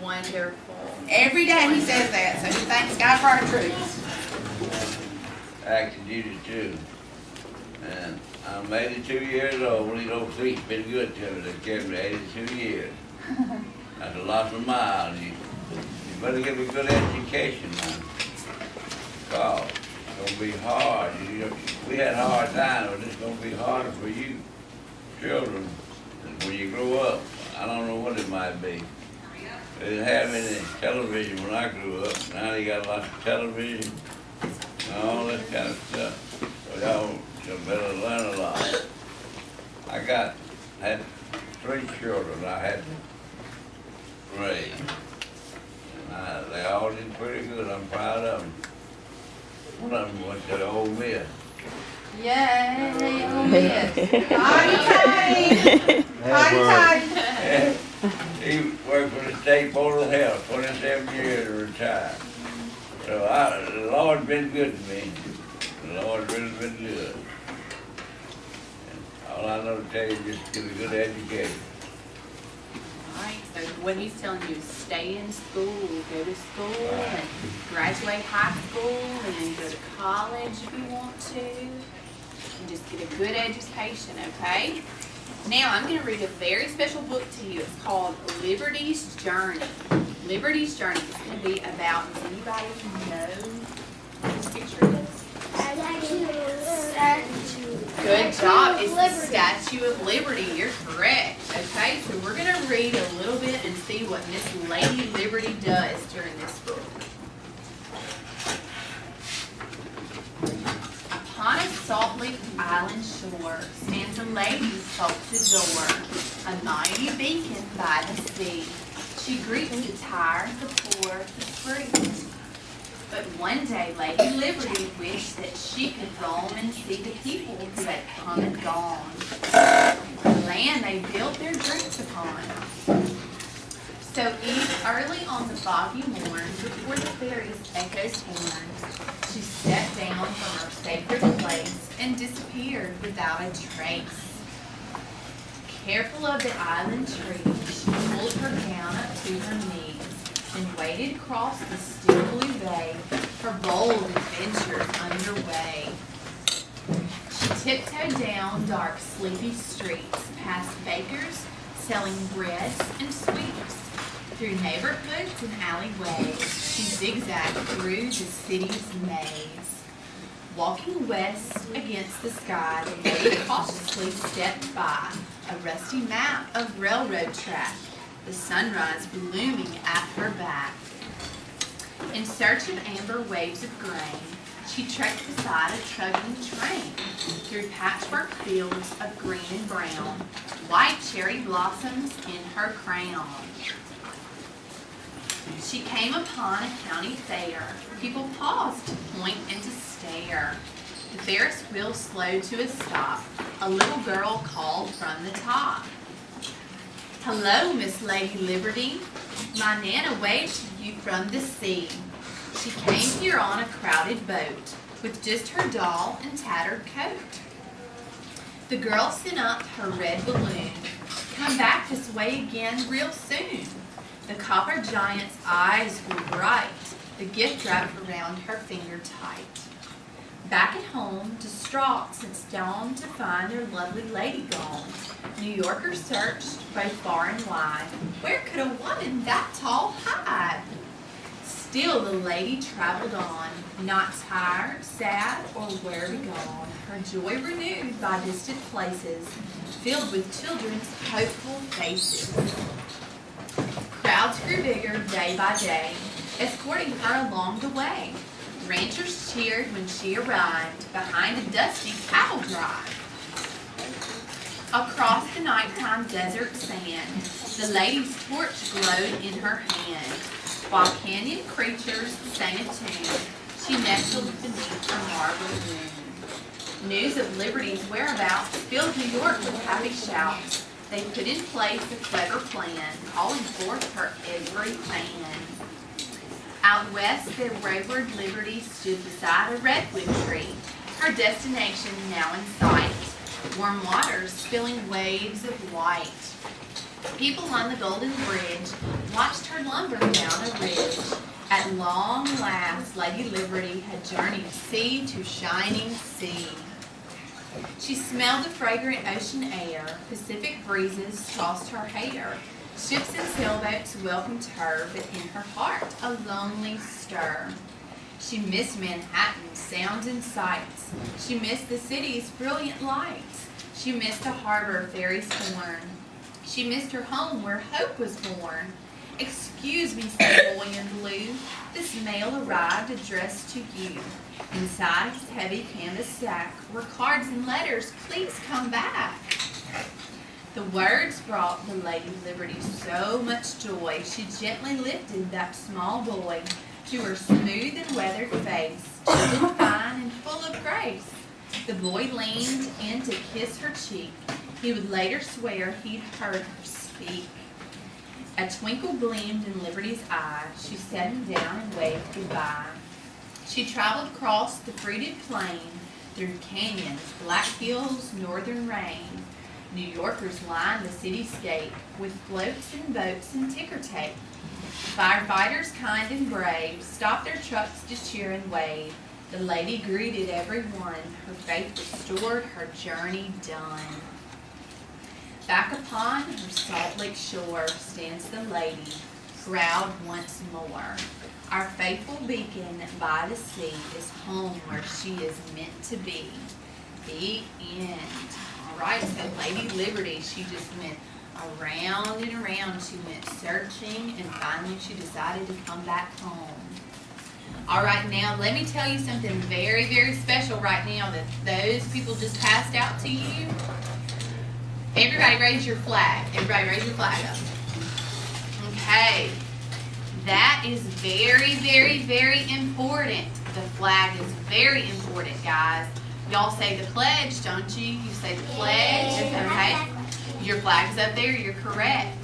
Wonderful. Every day he says that, so he thanks God for our troops. Active duty too. And I'm 82 years old. These old feet's been good to me. They've kept me 82 years. That's a lot of miles. You better give me a good education, man. Because it's going to be hard. We had hard times, but it's going to be harder for you children when you grow up. I don't know what it might be. They didn't have any television when I grew up. Now they got lots of television and all that kind of stuff. So y'all better learn a lot. I had 3 children I had to raise. And they all did pretty good. I'm proud of them. One of them went to the Ole Miss. Yay, Ole Miss. Party time! Party time! He worked for the State Board of Health, 27 years to retire. So the Lord's been good to me. The Lord's really been good. And all I know to tell you is just get a good education. All right, so what he's telling you is stay in school, go to school, and graduate high school, and then go to college if you want to, and just get a good education, okay? Now, I'm going to read a very special book to you. It's called Liberty's Journey. Liberty's Journey is going to be about, does anybody know what this picture is? Good job. It's the Statue of Liberty. You're correct. Okay, so we're going to read a little bit and see what Miss Lady Liberty does during this book. Upon a Salt Lake Island shore stands a lady sculpted door, a mighty beacon by the sea. She greets the tired, the poor, the free. But one day Lady Liberty wished that she could roam and see the people who had come and gone, the land they built their dreams upon. So early on the foggy morn, before the fairies' echoes horned, she stepped down from her sacred place and disappeared without a trace. Careful of the island trees, she pulled her gown up to her knees and waded across the still blue bay, her bold adventures underway. She tiptoed down dark, sleepy streets, past bakers selling breads and sweets. Through neighborhoods and alleyways, she zigzagged through the city's maze. Walking west against the sky, the lady cautiously stepped by a rusty map of railroad track, the sunrise blooming at her back. In search of amber waves of grain, she trekked beside a trudging train, through patchwork fields of green and brown, white cherry blossoms in her crown. She came upon a county fair. People paused to point and to stare. The Ferris wheel slowed to a stop. A little girl called from the top. "Hello, Miss Lady Liberty. My Nana waved to you from the sea. She came here on a crowded boat, with just her doll and tattered coat." The girl sent up her red balloon. "Come back this way again real soon." The copper giant's eyes grew bright. The gift wrapped around her finger tight. Back at home, distraught since dawn to find their lovely lady gone, New Yorkers searched both far and wide. Where could a woman that tall hide? Still the lady traveled on, not tired, sad, or weary gone, her joy renewed by distant places, filled with children's hopeful faces. Crowds grew bigger day by day, escorting her along the way. Ranchers cheered when she arrived behind a dusty cattle drive. Across the nighttime desert sand, the lady's torch glowed in her hand. While canyon creatures sang a tune, she nestled beneath her marble moon. News of Liberty's whereabouts filled New York with happy shouts. They put in place a clever plan, calling forth her every fan. Out west, the wayward Liberty stood beside a redwood tree, her destination now in sight. Warm waters spilling waves of white. People on the Golden Bridge watched her lumber down a ridge. At long last, Lady Liberty had journeyed sea to shining sea. She smelled the fragrant ocean air, Pacific breezes tossed her hair. Ships and sailboats welcomed her, but in her heart a lonely stir. She missed Manhattan's sounds and sights. She missed the city's brilliant lights. She missed the harbor fairies horn. She missed her home where hope was born. Excuse me, said the boy in blue. This mail arrived addressed to you. Inside his heavy canvas sack were cards and letters. Please come back. The words brought the Lady Liberty so much joy. She gently lifted that small boy to her smooth and weathered face, gentle, fine, and full of grace. The boy leaned in to kiss her cheek. He would later swear he'd heard her speak. A twinkle gleamed in Liberty's eye. She set him down and waved goodbye. She traveled across the fruited plain, through canyons, black hills, northern rain. New Yorkers lined the cityscape with floats and boats and ticker tape. Firefighters kind and brave stopped their trucks to cheer and wave. The lady greeted everyone, her faith restored, her journey done. Back upon her Salt Lake shore stands the lady, proud once more. Our faithful beacon by the sea is home where she is meant to be. The end. All right, so Lady Liberty, she just went around and around. She went searching, and finally she decided to come back home. All right, now let me tell you something very, very special right now that those people just passed out to you. Everybody raise your flag. Everybody raise your flag up. Okay. That is very, very, very important. The flag is very important, guys. Y'all say the pledge, don't you? You say the pledge, okay? Your flag's up there, you're correct.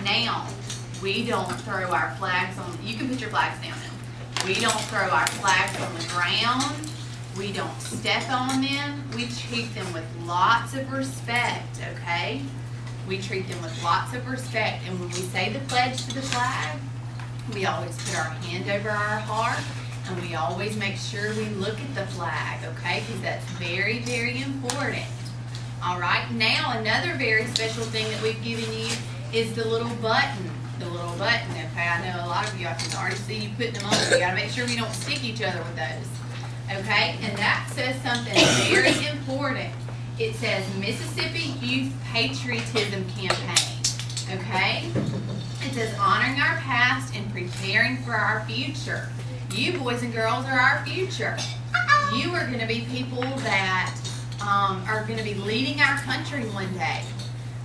Now, we don't throw our flags on, you can put your flags down now. We don't throw our flags on the ground. We don't step on them. We treat them with lots of respect, okay? We treat them with lots of respect. And when we say the pledge to the flag, we always put our hand over our heart, and we always make sure we look at the flag, okay? Because that's very, very important. All right, now another very special thing that we've given you is the little button. The little button, okay? I know a lot of you, I can already see you putting them on. So you gotta make sure we don't stick each other with those, okay? And that says something very important. It says Mississippi Youth Patriotism Campaign, okay? It says honoring our past and preparing for our future. You boys and girls are our future. You are going to be people that are going to be leading our country one day.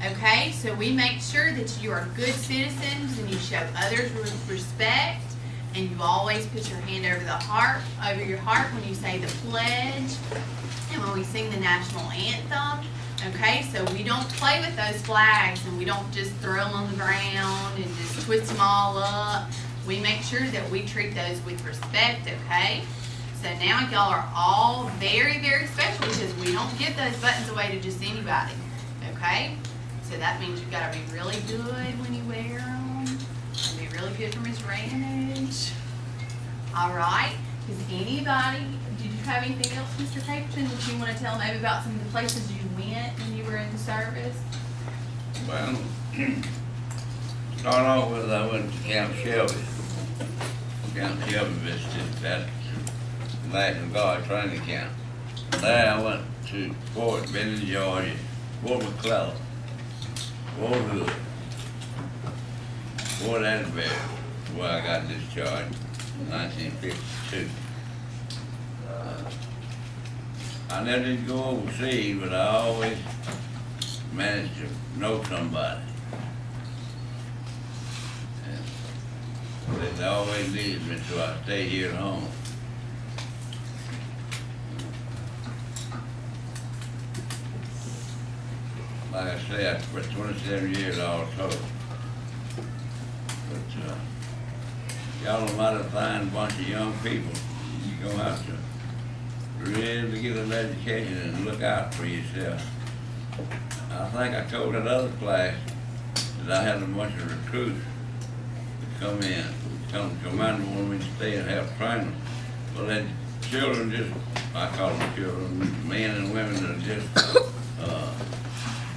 Okay, so we make sure that you are good citizens and you show others with respect, and you always put your hand over your heart when you say the pledge and when we sing the national anthem. Okay, so we don't play with those flags, and we don't just throw them on the ground and just twist them all up. We make sure that we treat those with respect, okay? So now y'all are all very, very special because we don't give those buttons away to just anybody, okay? So that means you've got to be really good when you wear them, and be really good for Ms. Ramage. All right, does anybody, did you have anything else, Mr. Caperton, that you want to tell maybe about some of the places you went when you were in the service? Well, start off with I went to Camp Shelby. Camp Shelby visited that National Guard training camp. There I went to Fort Benning, Georgia, Fort McClellan, Fort Hood, Fort Atterbury, where I got discharged in 1952. I never did go overseas, but I always managed to know somebody. And they always needed me, so I stayed here at home. Like I said, for 27 years all told. But y'all are mighty fine bunch of young people. You're gonna have to really get an education and look out for yourself. I think I told that other class that I had a bunch of recruits come in. Commander wanted me to stay and help train them. Well, then children just, I call them children, men and women that are just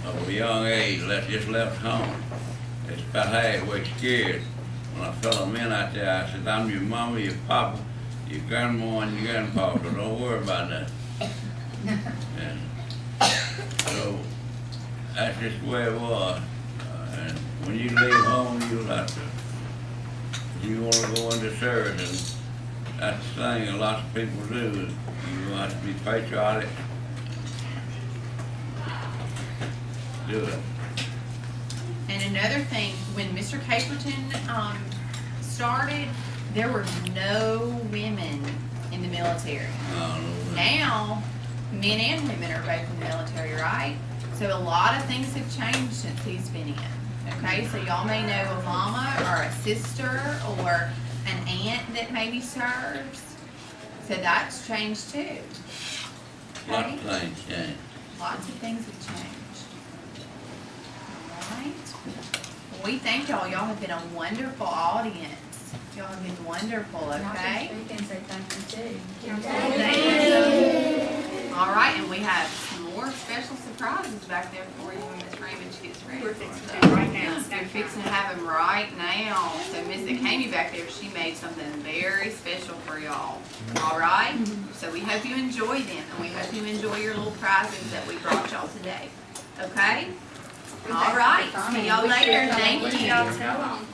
of a young age, just left home. It's about halfway scared. When I fell them in out there, I said, I'm your mama, your papa, your grandma, and your grandpa, so don't worry about that. And so that's just the way it was. And when you leave home, you'll have to, you want to go into service, and that's the thing a lot of people do, is you have to be patriotic. Do it. And another thing, when Mr. Caperton started, there were no women in the military. Now, men and women are both in the military, right? So a lot of things have changed since he's been in. Okay, so y'all may know a mama or a sister or an aunt that maybe serves. So that's changed too. Lots of things changed. Lots of things have changed. All right. Well, we thank y'all. Y'all have been a wonderful audience. Y'all have been wonderful, okay? We can say thank you too. Thank you. All right, and we have some more special surprises back there for you when Miss Ramage gets ready. We're fixing to do right now. We're fixing to have them right now. So Miss Akamie back there, she made something very special for y'all. All right? So we hope you enjoy them, and we hope you enjoy your little prizes that we brought y'all today. Okay? All right. See y'all later. Thank you. Y'all tell them.